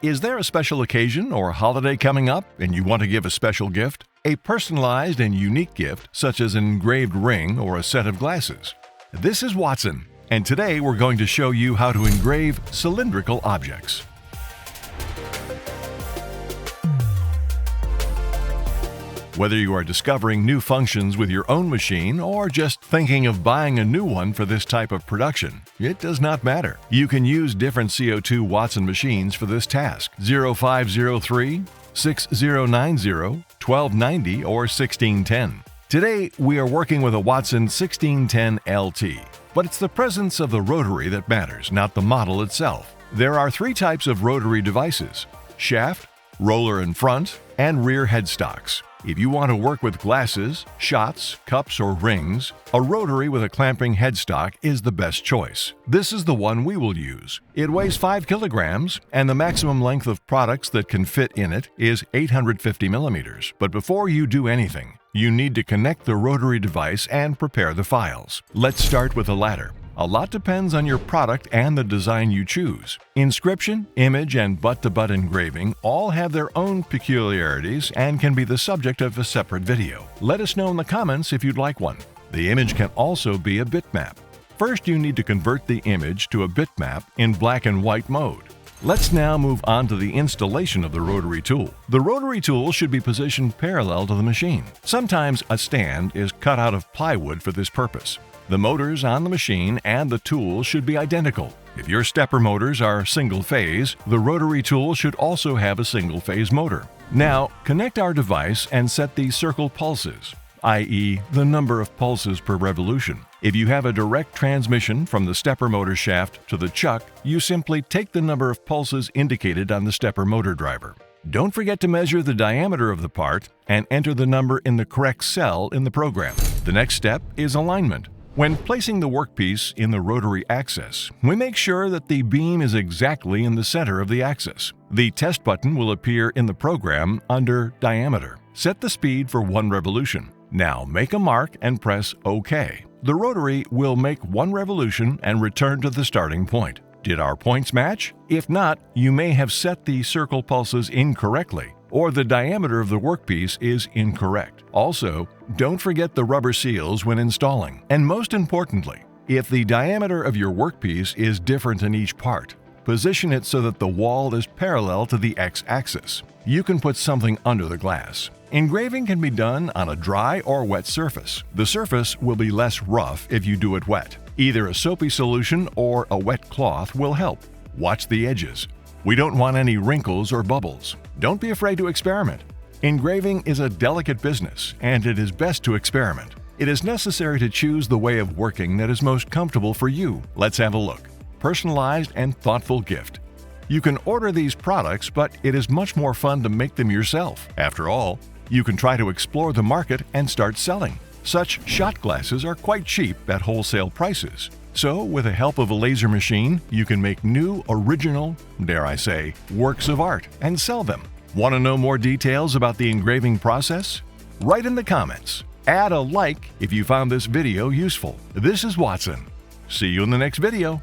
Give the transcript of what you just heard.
Is there a special occasion or holiday coming up and you want to give a special gift? A personalized and unique gift, such as an engraved ring or a set of glasses. This is Wattsan, and today we're going to show you how to engrave cylindrical objects. Whether you are discovering new functions with your own machine or just thinking of buying a new one for this type of production, it does not matter. You can use different CO2 Wattsan machines for this task: 0503, 6090, 1290, or 1610. Today, we are working with a Wattsan 1610 LT, but it's the presence of the rotary that matters, not the model itself. There are three types of rotary devices: shaft, roller in front, and rear headstocks. If you want to work with glasses, shots, cups, or rings, a rotary with a clamping headstock is the best choice. This is the one we will use. It weighs 5 kilograms, and the maximum length of products that can fit in it is 850 millimeters. But before you do anything, you need to connect the rotary device and prepare the files. Let's start with the ladder. A lot depends on your product and the design you choose. Inscription, image, and butt-to-butt engraving all have their own peculiarities and can be the subject of a separate video. Let us know in the comments if you'd like one. The image can also be a bitmap. First, you need to convert the image to a bitmap in black and white mode. Let's now move on to the installation of the rotary tool. The rotary tool should be positioned parallel to the machine. Sometimes a stand is cut out of plywood for this purpose. The motors on the machine and the tool should be identical. If your stepper motors are single-phase, the rotary tool should also have a single-phase motor. Now, connect our device and set the circle pulses, i.e., the number of pulses per revolution. If you have a direct transmission from the stepper motor shaft to the chuck, you simply take the number of pulses indicated on the stepper motor driver. Don't forget to measure the diameter of the part and enter the number in the correct cell in the program. The next step is alignment. When placing the workpiece in the rotary axis, we make sure that the beam is exactly in the center of the axis. The test button will appear in the program under Diameter. Set the speed for 1 revolution. Now make a mark and press OK. The rotary will make 1 revolution and return to the starting point. Did our points match? If not, you may have set the circle pulses incorrectly, or the diameter of the workpiece is incorrect. Also, don't forget the rubber seals when installing. And most importantly, if the diameter of your workpiece is different in each part, position it so that the wall is parallel to the x-axis. You can put something under the glass. Engraving can be done on a dry or wet surface. The surface will be less rough if you do it wet. Either a soapy solution or a wet cloth will help. Watch the edges. We don't want any wrinkles or bubbles. Don't be afraid to experiment. Engraving is a delicate business, and it is best to experiment. It is necessary to choose the way of working that is most comfortable for you. Let's have a look. Personalized and thoughtful gift. You can order these products, but it is much more fun to make them yourself. After all, you can try to explore the market and start selling. Such shot glasses are quite cheap at wholesale prices. So, with the help of a laser machine, you can make new, original, dare I say, works of art and sell them. Want to know more details about the engraving process? Write in the comments. Add a like if you found this video useful. This is Wattsan. See you in the next video.